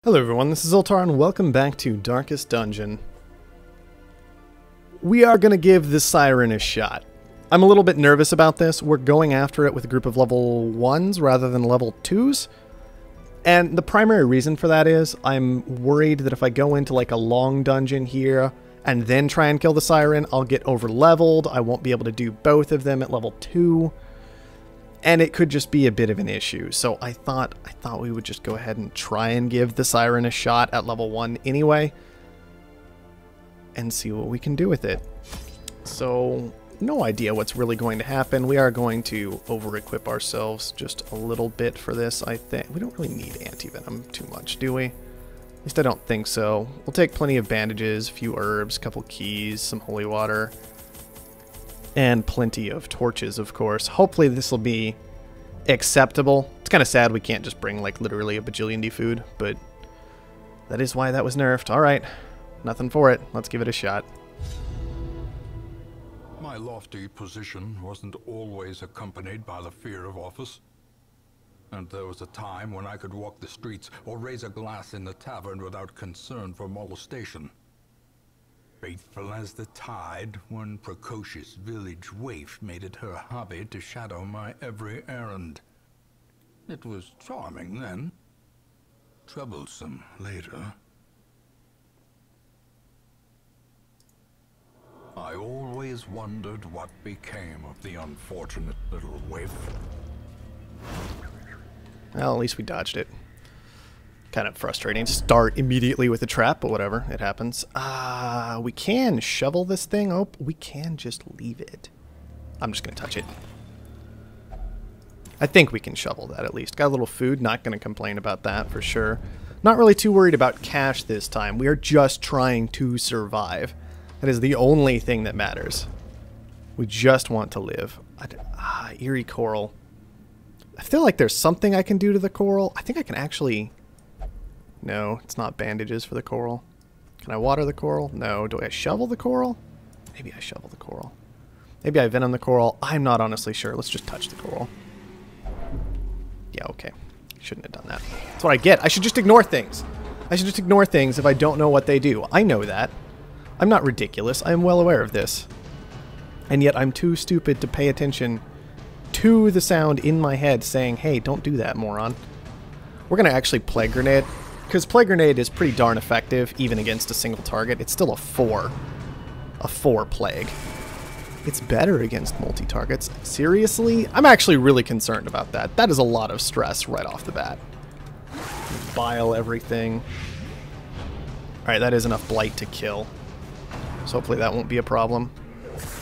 Hello everyone, this is Zoltar and welcome back to Darkest Dungeon. We are going to give the Siren a shot. I'm a little bit nervous about this. We're going after it with a group of level 1s rather than level 2s. And the primary reason for that is I'm worried that if I go into like a long dungeon here and then try and kill the Siren, I'll get over leveled. I won't be able to do both of them at level 2. And it could just be a bit of an issue. So I thought we would just go ahead and try and give the Siren a shot at level 1 anyway. And see what we can do with it. So, no idea what's really going to happen. We are going to over-equip ourselves just a little bit for this, I think. We don't really need anti-venom too much, do we? At least I don't think so. We'll take plenty of bandages, a few herbs, a couple keys, some holy water. And plenty of torches, of course. Hopefully this will be acceptable. It's kind of sad we can't just bring, like, literally a bajillion D food, but that is why that was nerfed. Alright, nothing for it. Let's give it a shot. My lofty position wasn't always accompanied by the fear of office. And there was a time when I could walk the streets or raise a glass in the tavern without concern for molestation. Faithful as the tide, one precocious village waif made it her hobby to shadow my every errand. It was charming then, troublesome later. I always wondered what became of the unfortunate little waif. Well, at least we dodged it. Kind of frustrating to start immediately with a trap, but whatever, it happens. We can shovel this thing. Oh, we can just leave it. I'm just going to touch it. I think we can shovel that at least. Got a little food, not going to complain about that for sure. Not really too worried about cash this time. We are just trying to survive. That is the only thing that matters. We just want to live. Eerie coral. I feel like there's something I can do to the coral. I think I can actually... No, it's not bandages for the coral. Can I water the coral? No. Do I shovel the coral? Maybe I shovel the coral. Maybe I venom the coral. I'm not honestly sure. Let's just touch the coral. Yeah, okay. Shouldn't have done that. That's what I get. I should just ignore things. I should just ignore things if I don't know what they do. I know that. I'm not ridiculous. I'm well aware of this. And yet I'm too stupid to pay attention to the sound in my head saying, hey, don't do that, moron. We're going to actually Plague Grenade. Because Plague Grenade is pretty darn effective, even against a single target. It's still a 4. A 4 Plague. It's better against multi-targets. Seriously? I'm actually really concerned about that. That is a lot of stress right off the bat. Bile everything. Alright, that is enough blight to kill. So hopefully that won't be a problem.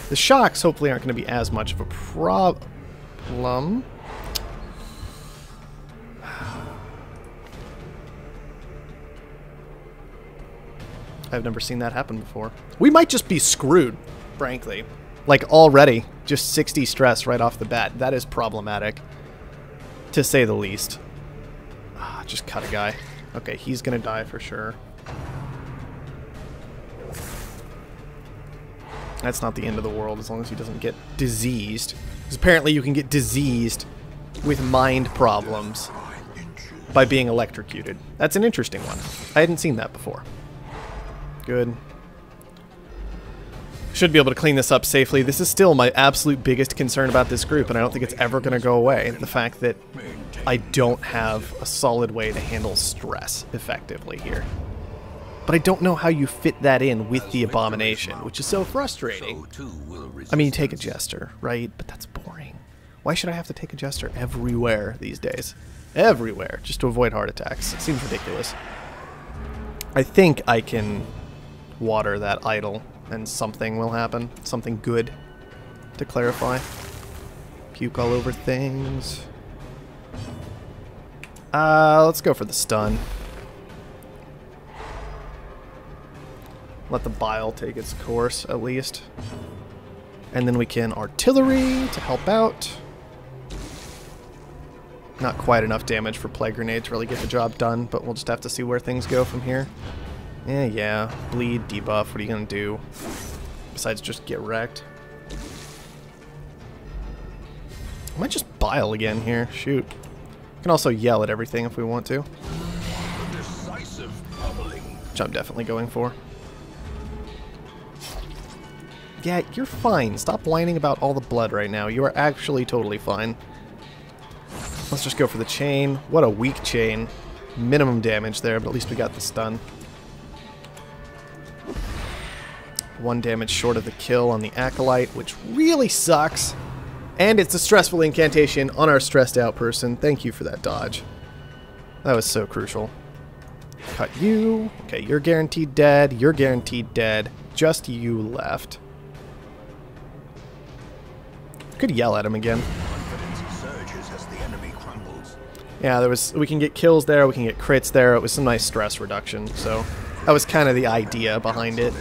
The shocks hopefully aren't going to be as much of a problem. I've never seen that happen before. We might just be screwed, frankly. Like, already. Just 60 stress right off the bat. That is problematic, to say the least. Just cut a guy. Okay, he's gonna die for sure. That's not the end of the world, as long as he doesn't get diseased. Because apparently you can get diseased with mind problems by being electrocuted. That's an interesting one. I hadn't seen that before. Good. Should be able to clean this up safely. This is still my absolute biggest concern about this group, and I don't think it's ever going to go away. The fact that I don't have a solid way to handle stress effectively here. But I don't know how you fit that in with the abomination, which is so frustrating. I mean, you take a jester, right? But that's boring. Why should I have to take a jester everywhere these days? Everywhere, just to avoid heart attacks. It seems ridiculous. I think I can water that idol and something will happen. Something good, to clarify. Puke all over things. Let's go for the stun. Let the bile take its course, at least. And then we can artillery to help out. Not quite enough damage for Plague Grenade to really get the job done, but we'll just have to see where things go from here. Yeah. Bleed, debuff, what are you gonna do? Besides just get wrecked. I might just bile again here. Shoot. We can also yell at everything if we want to. excessive bubbling. Which I'm definitely going for. Yeah, you're fine. Stop whining about all the blood right now. You are actually totally fine. Let's just go for the chain. What a weak chain. Minimum damage there, but at least we got the stun. 1 damage short of the kill on the Acolyte, which really sucks. And it's a stressful incantation on our stressed out person. Thank you for that dodge. That was so crucial. Cut you. Okay, you're guaranteed dead. You're guaranteed dead. Just you left. Could yell at him again. Yeah, we can get kills there, we can get crits there. It was some nice stress reduction, so that was kind of the idea behind it.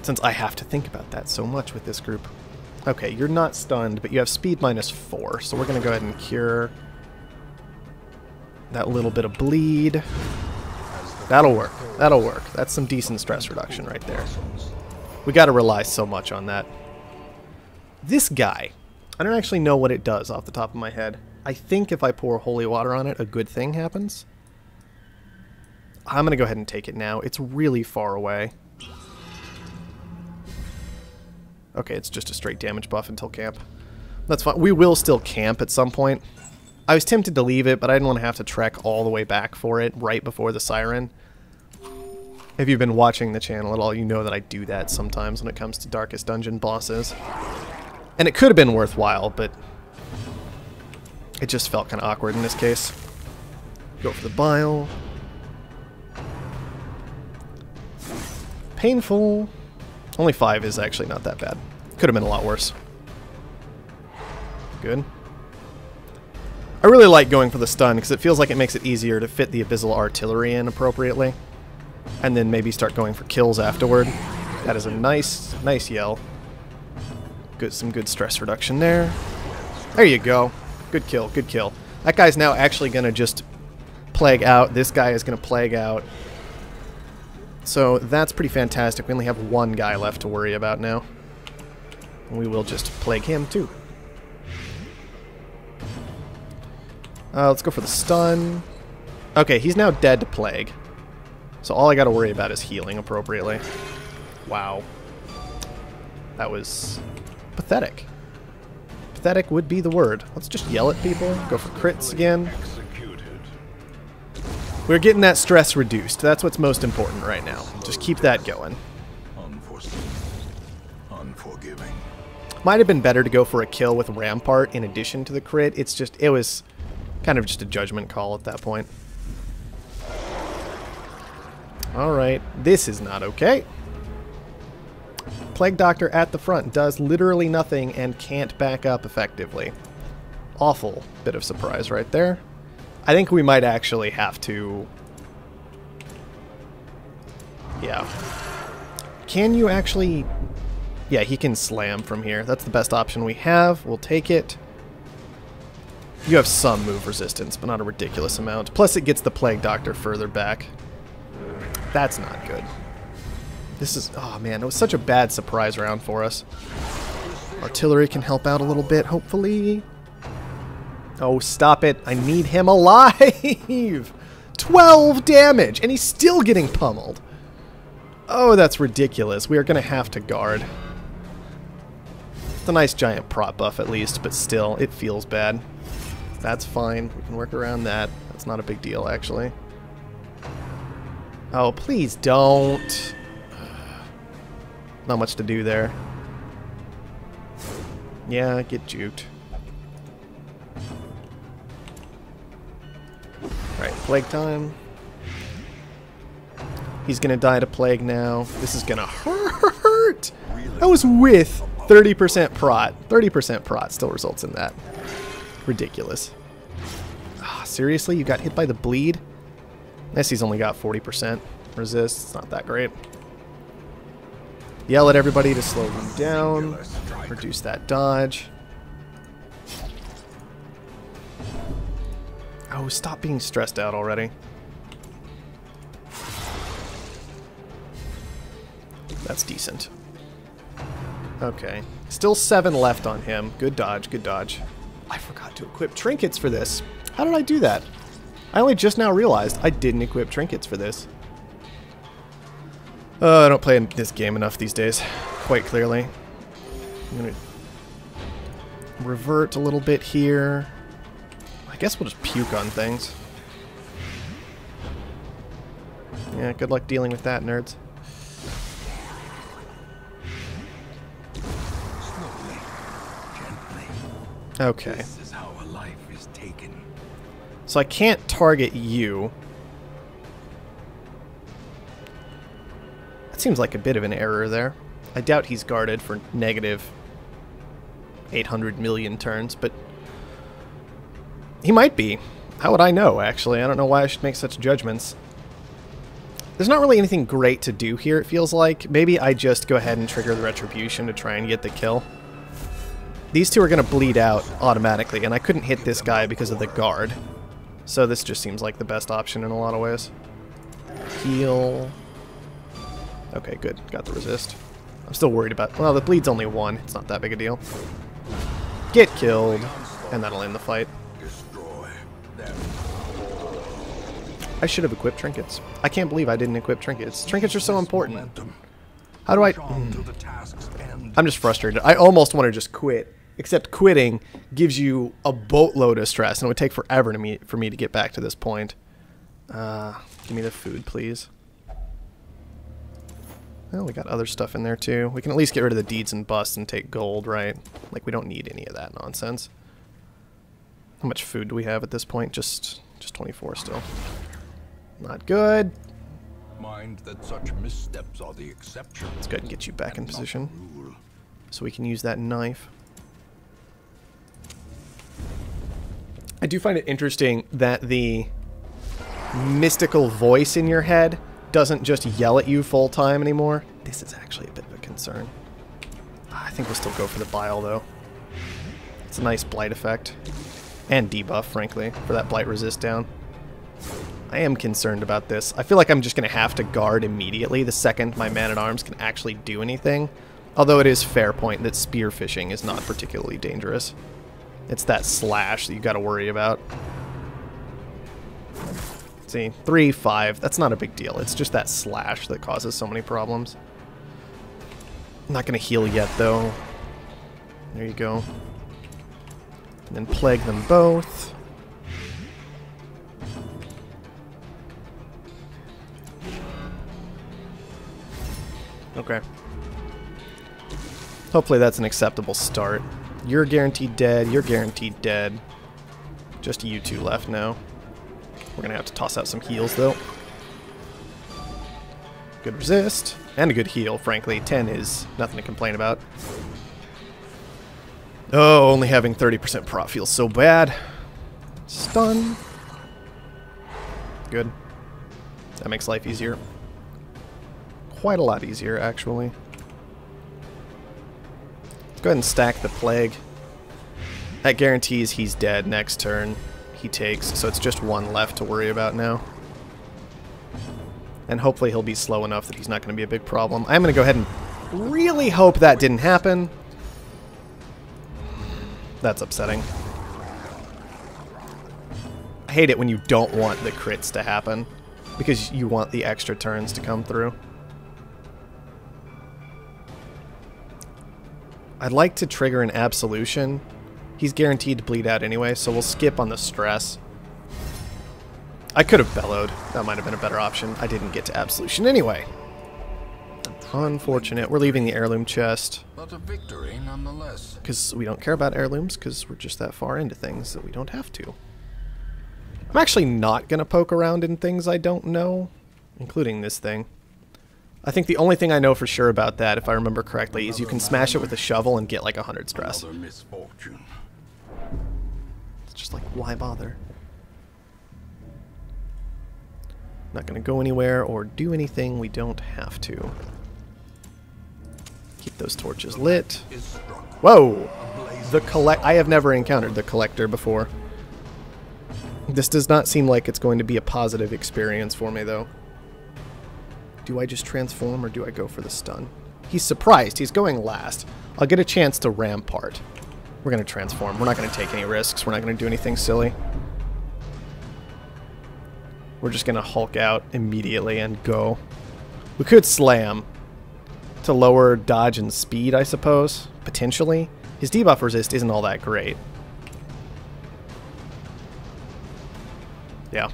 Since I have to think about that so much with this group. Okay, you're not stunned, but you have speed -4, so we're going to go ahead and cure that little bit of bleed. That'll work. That'll work. That's some decent stress reduction right there. We got to rely so much on that. This guy, I don't actually know what it does off the top of my head. I think if I pour holy water on it, a good thing happens. I'm going to go ahead and take it now. It's really far away. Okay, it's just a straight damage buff until camp. That's fine. We will still camp at some point. I was tempted to leave it, but I didn't want to have to trek all the way back for it right before the Siren. If you've been watching the channel at all, you know that I do that sometimes when it comes to Darkest Dungeon bosses. And it could have been worthwhile, but it just felt kind of awkward in this case. Go for the bile. Painful. Only 5 is actually not that bad. Could have been a lot worse. Good. I really like going for the stun because it feels like it makes it easier to fit the Abyssal Artillery in appropriately. And then maybe start going for kills afterward. That is a nice yell. Good, some good stress reduction there. There you go. Good kill, good kill. That guy's now actually going to just plague out. This guy is going to plague out. So that's pretty fantastic. We only have 1 guy left to worry about now. And we will just plague him too. Let's go for the stun. Okay, he's now dead to plague. So all I got to worry about is healing appropriately. Wow. That was pathetic. Pathetic would be the word. Let's just yell at people. Go for crits again. We're getting that stress reduced. That's what's most important right now. Just keep that going. Unforgiving. Might have been better to go for a kill with Rampart in addition to the crit. It was kind of just a judgment call at that point. Alright, this is not okay. Plague Doctor at the front does literally nothing and can't back up effectively. Awful bit of surprise right there. I think we might actually have to... Yeah. Can you actually... Yeah, he can slam from here. That's the best option we have. We'll take it. You have some move resistance, but not a ridiculous amount. Plus it gets the Plague Doctor further back. That's not good. This is... Oh man, it was such a bad surprise round for us. Artillery can help out a little bit, hopefully. Oh, stop it. I need him alive! 12 damage! And he's still getting pummeled. Oh, that's ridiculous. We are going to have to guard. It's a nice giant prot buff at least, but still, it feels bad. That's fine. We can work around that. That's not a big deal, actually. Oh, please don't. Not much to do there. Yeah, get juked. Alright, plague time. He's gonna die to plague now. This is gonna hurt! That was with 30% prot. 30% prot still results in that. Ridiculous. Ah, seriously? You got hit by the bleed? Nessie's only got 40% resist. It's not that great. Yell at everybody to slow them down. Reduce that dodge. Oh, stop being stressed out already. That's decent. Okay. Still 7 left on him. Good dodge, good dodge. I forgot to equip trinkets for this. How did I do that? I only just now realized I didn't equip trinkets for this. I don't play this game enough these days, quite clearly. I'm going to revert a little bit here. I guess we'll just puke on things. Yeah, good luck dealing with that, nerds. Slowly, gently. Okay. This is how a life is taken. So I can't target you. That seems like a bit of an error there. I doubt he's guarded for negative 800 million turns, but he might be. How would I know, actually? I don't know why I should make such judgments. There's not really anything great to do here, it feels like. Maybe I just go ahead and trigger the Retribution to try and get the kill. These two are going to bleed out automatically, and I couldn't hit this guy because of the guard. So this just seems like the best option in a lot of ways. Heal. Okay, good. Got the resist. I'm still worried about... Well, the bleed's only 1. It's not that big a deal. Get killed, and that'll end the fight. I should have equipped trinkets. I can't believe I didn't equip trinkets. Trinkets are so important. How do I... I'm just frustrated. I almost want to just quit. Except quitting gives you a boatload of stress, and it would take forever for me to get back to this point. Give me the food, please. Well, we got other stuff in there, too. We can at least get rid of the deeds and busts and take gold, right? Like, we don't need any of that nonsense. How much food do we have at this point? Just 24 still. Not good. Mind that such missteps are the exception. Let's go ahead and get you back in position so we can use that knife. I do find it interesting that the mystical voice in your head doesn't just yell at you full time anymore. This is actually a bit of a concern. I think we'll still go for the bile, though. It's a nice blight effect. And debuff, frankly, for that blight resist down. I am concerned about this. I feel like I'm just going to have to guard immediately the second my man-at-arms can actually do anything. Although it is fair point that spear fishing is not particularly dangerous. It's that slash that you got to worry about. See, 3, 5, that's not a big deal. It's just that slash that causes so many problems. I'm not going to heal yet, though. There you go. And then plague them both. Okay. Hopefully that's an acceptable start. You're guaranteed dead. You're guaranteed dead. Just you two left now. We're going to have to toss out some heals, though. Good resist. And a good heal, frankly. 10 is nothing to complain about. Oh, only having 30% prot feels so bad. Stun. Good. That makes life easier. Quite a lot easier, actually. Let's go ahead and stack the plague. That guarantees he's dead next turn. He takes, so it's just 1 left to worry about now. And hopefully he'll be slow enough that he's not going to be a big problem. I'm going to go ahead and really hope that didn't happen. That's upsetting. I hate it when you don't want the crits to happen, because you want the extra turns to come through. I'd like to trigger an absolution. He's guaranteed to bleed out anyway, so we'll skip on the stress. I could have bellowed. That might have been a better option. I didn't get to absolution anyway. Unfortunate. We're leaving the heirloom chest. But a victory nonetheless. Because we don't care about heirlooms, because we're just that far into things that we don't have to. I'm actually not going to poke around in things I don't know, including this thing. I think the only thing I know for sure about that, if I remember correctly, is you can smash it with a shovel and get like 100 stress. Another misfortune. It's just like, why bother? Not going to go anywhere or do anything we don't have to. Keep those torches lit. Whoa! I have never encountered the collector before. This does not seem like it's going to be a positive experience for me, though. Do I just transform or do I go for the stun? He's surprised. He's going last. I'll get a chance to rampart. We're going to transform. We're not going to take any risks. We're not going to do anything silly. We're just going to Hulk out immediately and go. We could slam to lower dodge and speed, I suppose. Potentially. His debuff resist isn't all that great. Yeah.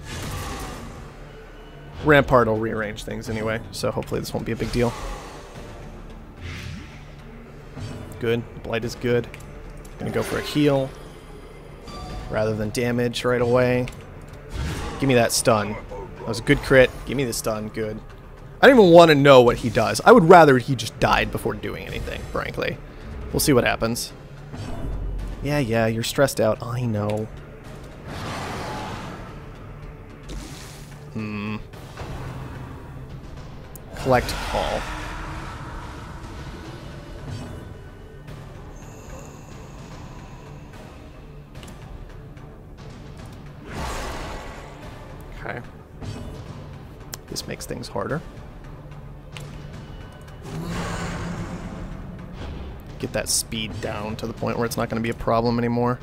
Rampart will rearrange things anyway, so hopefully this won't be a big deal. Good. Blight is good. Gonna go for a heal rather than damage right away. Give me that stun. That was a good crit. Give me the stun. Good. I don't even want to know what he does. I would rather he just died before doing anything, frankly. We'll see what happens. Yeah, you're stressed out. I know. Collect call. Okay. This makes things harder. Get that speed down to the point where it's not going to be a problem anymore.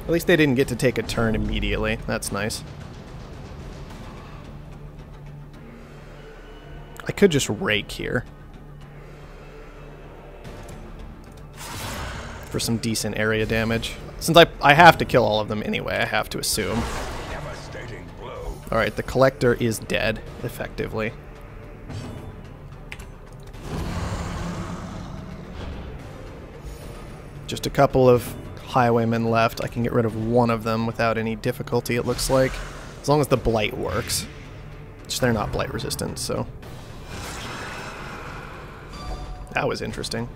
At least they didn't get to take a turn immediately. That's nice. I could just rake here for some decent area damage. Since I have to kill all of them anyway, I have to assume. Alright, the collector is dead, effectively. Just a couple of highwaymen left. I can get rid of one of them without any difficulty, it looks like. As long as the blight works. Which they're not blight resistant, so. That was interesting.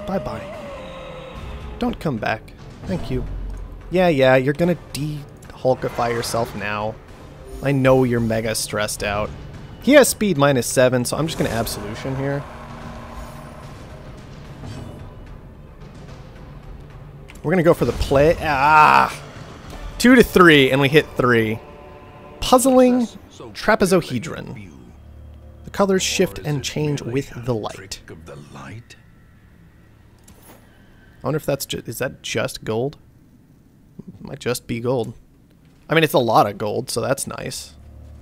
Bye-bye. Don't come back. Thank you. Yeah, you're gonna de-hulkify yourself now. I know you're mega stressed out. He has speed -7, so I'm just gonna Absolution here. We're gonna go for the play. 2 to 3, and we hit 3. Puzzling trapezohedron. The colors shift and change with the light. I wonder if that's is that just gold? Might just be gold. I mean, it's a lot of gold, so that's nice.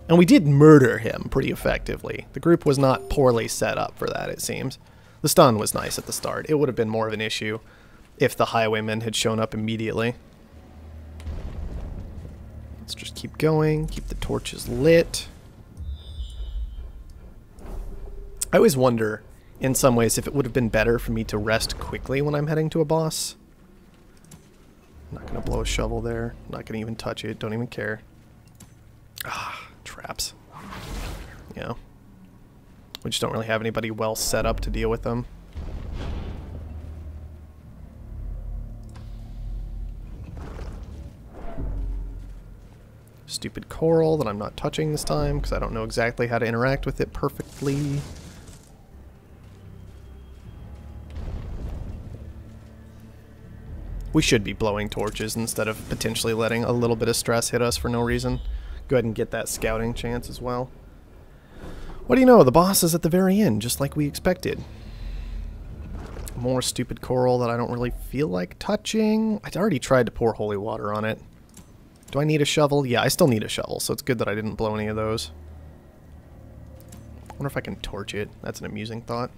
And we did murder him pretty effectively. The group was not poorly set up for that, it seems. The stun was nice at the start. It would have been more of an issue if the highwaymen had shown up immediately. Let's just keep going, keep the torches lit. I always wonder, in some ways, if it would have been better for me to rest quickly when I'm heading to a boss. I'm not going to blow a shovel there. I'm not going to even touch it. Don't even care. Traps. Yeah. We just don't really have anybody well set up to deal with them. Stupid coral that I'm not touching this time because I don't know exactly how to interact with it perfectly. We should be blowing torches instead of potentially letting a little bit of stress hit us for no reason. Go ahead and get that scouting chance as well. What do you know? The boss is at the very end, just like we expected. More stupid coral that I don't really feel like touching. I already tried to pour holy water on it. Do I need a shovel? Yeah, I still need a shovel, so it's good that I didn't blow any of those. I wonder if I can torch it. That's an amusing thought.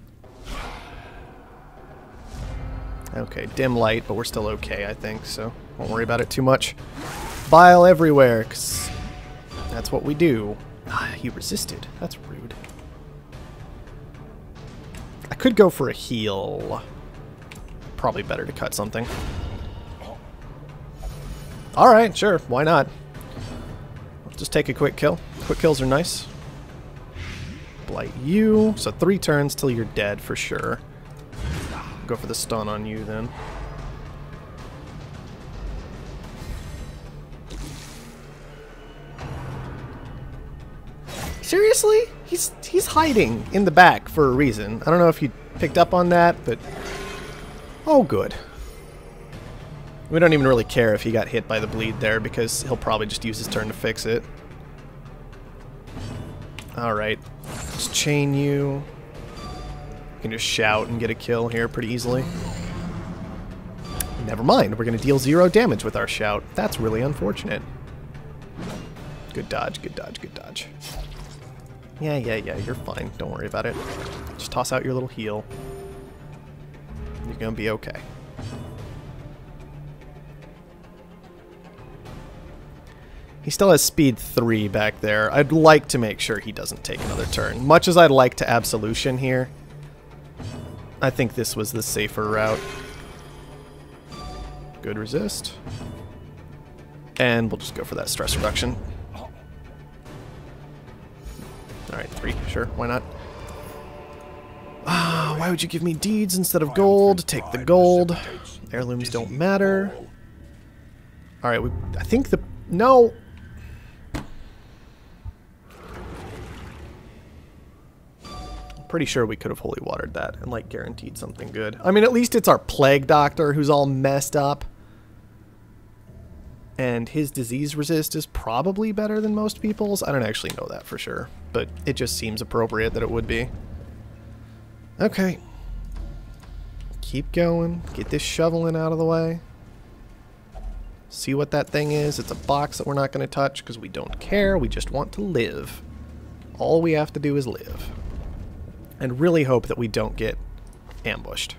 Okay, dim light, but we're still okay, I think, so won't worry about it too much. Bile everywhere, because that's what we do. He resisted. That's rude. I could go for a heal. Probably better to cut something. Alright, sure, why not? Let's just take a quick kill. Quick kills are nice. Blight you. So 3 turns till you're dead for sure. Go for the stun on you then. Seriously? He's hiding in the back for a reason. I don't know if you picked up on that, but oh good. We don't even really care if he got hit by the bleed there because he'll probably just use his turn to fix it. Alright. Just chain you. can just shout and get a kill here pretty easily. Never mind, we're going to deal 0 damage with our shout. That's really unfortunate. Good dodge, good dodge, good dodge. Yeah, you're fine. Don't worry about it. Just toss out your little heal. You're going to be okay. He still has speed 3 back there. I'd like to make sure he doesn't take another turn. Much as I'd like to Absolution here, I think this was the safer route. Good resist. And we'll just go for that stress reduction. Alright, 3. Sure, why not? Ah, why would you give me deeds instead of gold? Take the gold. Heirlooms don't matter. Alright, I think the... No! Pretty sure we could have holy watered that and like guaranteed something good. I mean, at least it's our plague doctor who's all messed up. And his disease resist is probably better than most people's. I don't actually know that for sure, but it just seems appropriate that it would be. Okay. Keep going. Get this shoveling out of the way. See what that thing is. It's a box that we're not going to touch because we don't care. We just want to live. All we have to do is live. And really hope that we don't get ambushed.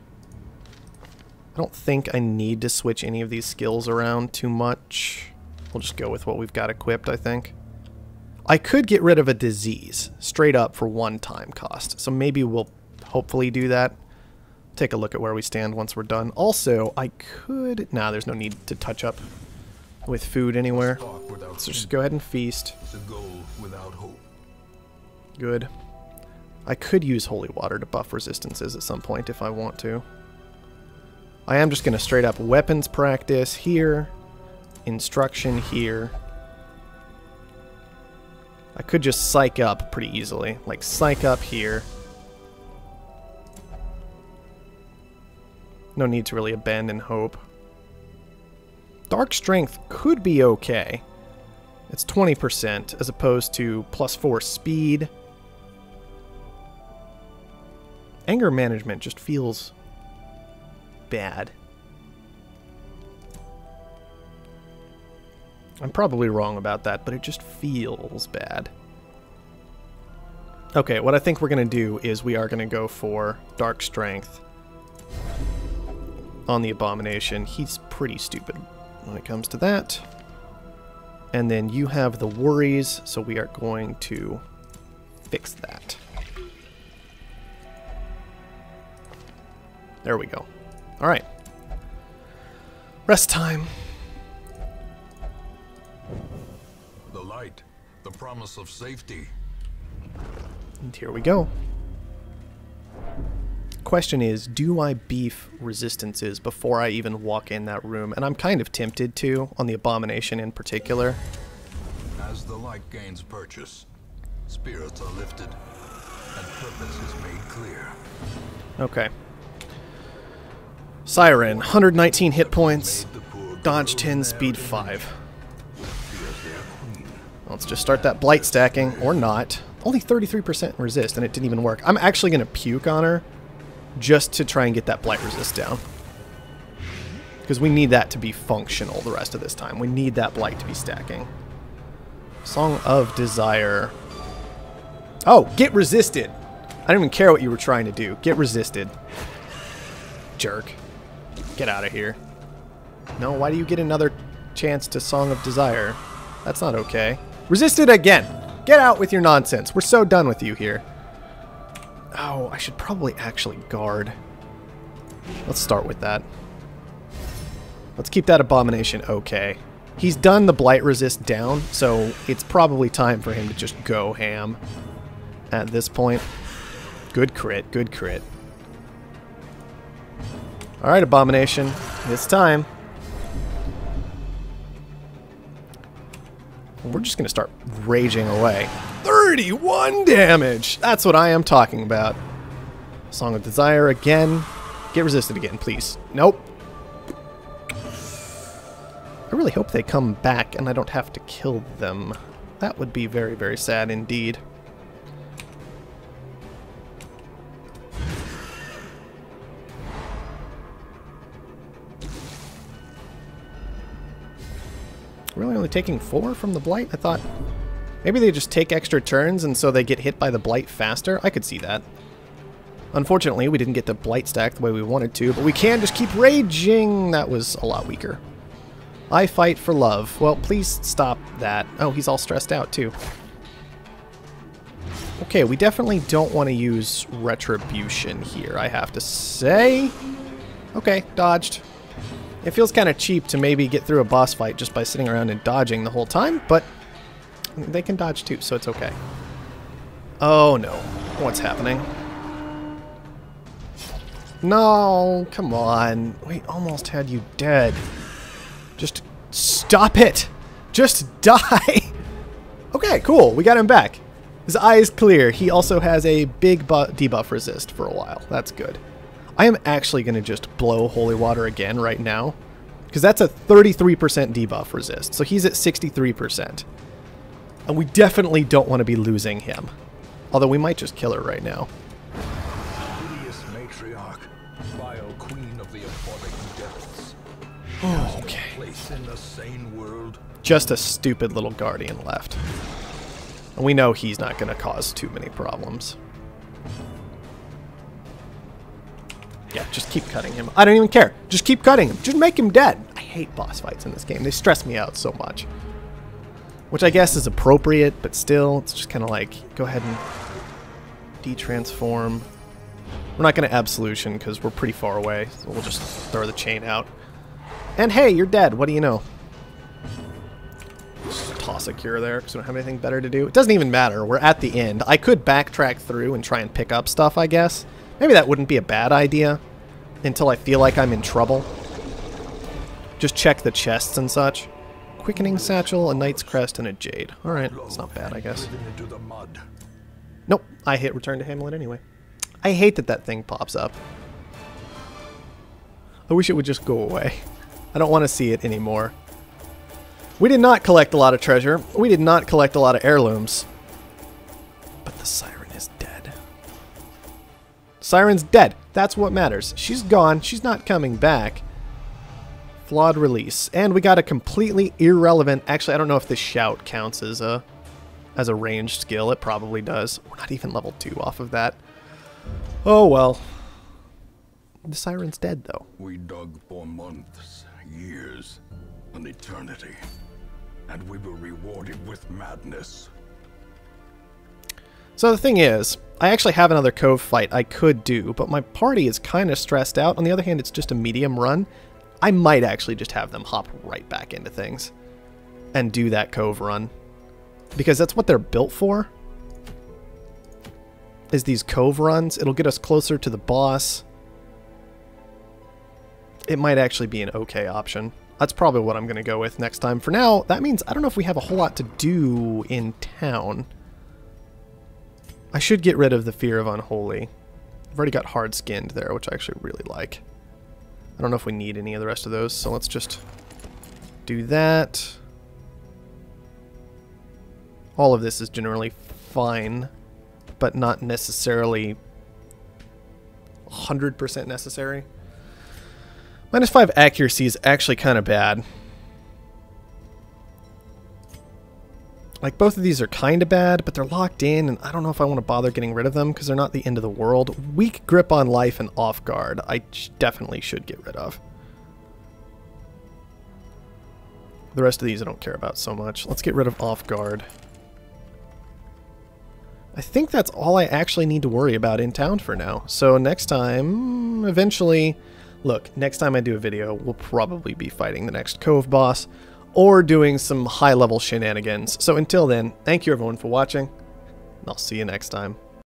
I don't think I need to switch any of these skills around too much. We'll just go with what we've got equipped, I think. I could get rid of a disease straight up for 1 time cost. So maybe we'll hopefully do that. Take a look at where we stand once we're done. Also, I could... Nah, there's no need to touch up with food anywhere. So just go ahead and feast. Good. I could use holy water to buff resistances at some point if I want to. I am just going to straight up weapons practice here. Instruction here. I could just psych up pretty easily. Like, psych up here. No need to really abandon hope. Dark Strength could be okay. It's 20% as opposed to +4 speed. Anger management just feels bad. I'm probably wrong about that, but it just feels bad. Okay, what I think we're going to do is we are going to go for Dark Strength on the Abomination. He's pretty stupid when it comes to that. And then you have the worries, so we are going to fix that. There we go. All right. Rest time. The light, the promise of safety. And here we go. Question is, do I beef resistances before I even walk in that room? And I'm kind of tempted to, on the Abomination in particular. As the light gains purchase, spirits are lifted, and purpose is made clear. Okay. Siren, 119 hit points, dodge 10, speed 5. Let's just start that blight stacking, or not. Only 33% resist, and it didn't even work. I'm actually going to puke on her just to try and get that blight resist down. Because we need that to be functional the rest of this time. We need that blight to be stacking. Song of Desire. Oh, get resisted! I don't even care what you were trying to do. Get resisted. Jerk. Get out of here. No, why do you get another chance to Song of Desire? That's not okay. Resisted again! Get out with your nonsense. We're so done with you here. Oh, I should probably actually guard. Let's start with that. Let's keep that Abomination okay. He's done the Blight Resist down, so it's probably time for him to just go ham at this point. Good crit, good crit. Alright, Abomination. It's time. We're just going to start raging away. 31 damage! That's what I am talking about. Song of Desire again. Get resisted again, please. Nope. I really hope they come back and I don't have to kill them. That would be very, very sad indeed. Really only taking 4 from the Blight? I thought maybe they just take extra turns and so they get hit by the Blight faster. I could see that. Unfortunately, we didn't get the Blight stack the way we wanted to, but we can just keep raging. That was a lot weaker. I fight for love. Well, please stop that. Oh, he's all stressed out too. Okay, we definitely don't want to use Retribution here, I have to say. Okay, dodged. It feels kind of cheap to maybe get through a boss fight just by sitting around and dodging the whole time, but they can dodge too, so it's okay. Oh no, what's happening? No, come on. We almost had you dead. Just stop it. Just die. Okay, cool. We got him back. His eye is clear. He also has a big debuff resist for a while. That's good. I am actually going to just blow Holy Water again right now, because that's a 33% debuff resist. So he's at 63%. And we definitely don't want to be losing him. Although we might just kill her right now. Hideous matriarch, vile queen of the aquatic depths. Oh, okay. Place in the sane world. Just a stupid little guardian left. And we know he's not going to cause too many problems. Yeah, just keep cutting him. I don't even care. Just keep cutting him. Just make him dead. I hate boss fights in this game. They stress me out so much. Which I guess is appropriate, but still, it's just kind of like, go ahead and de-transform. We're not going to Absolution because we're pretty far away, so we'll just throw the chain out. And hey, you're dead. What do you know? Just toss a cure there because we don't have anything better to do. It doesn't even matter. We're at the end. I could backtrack through and try and pick up stuff, I guess. Maybe that wouldn't be a bad idea until I feel like I'm in trouble. Just check the chests and such. Quickening Satchel, a Knight's Crest, and a Jade. Alright, that's not bad, I guess. Nope, I hit Return to Hamlet anyway. I hate that that thing pops up. I wish it would just go away. I don't want to see it anymore. We did not collect a lot of treasure. We did not collect a lot of heirlooms. But the Siren is dead. Siren's dead. That's what matters. She's gone. She's not coming back. Flawed release. And we got a completely irrelevant... Actually, I don't know if this shout counts as a ranged skill. It probably does. We're not even level 2 off of that. Oh, well. The Siren's dead, though. We dug for months, years, an eternity. And we were rewarded with madness. So the thing is, I actually have another Cove fight I could do, but my party is kind of stressed out. On the other hand, it's just a medium run. I might actually just have them hop right back into things and do that Cove run. Because that's what they're built for, is these Cove runs. It'll get us closer to the boss. It might actually be an okay option. That's probably what I'm going to go with next time. For now, that means I don't know if we have a whole lot to do in town. I should get rid of the Fear of Unholy. I've already got Hard Skinned there, which I actually really like. I don't know if we need any of the rest of those, so let's just do that. All of this is generally fine, but not necessarily 100% necessary. -5 accuracy is actually kind of bad. Like, both of these are kind of bad, but they're locked in, and I don't know if I want to bother getting rid of them because they're not the end of the world. Weak grip on life and off guard, I definitely should get rid of. The rest of these I don't care about so much. Let's get rid of off guard. I think that's all I actually need to worry about in town for now. So next time, eventually, look, next time I do a video, we'll probably be fighting the next Cove boss, or doing some high-level shenanigans. So until then, thank you everyone for watching, and I'll see you next time.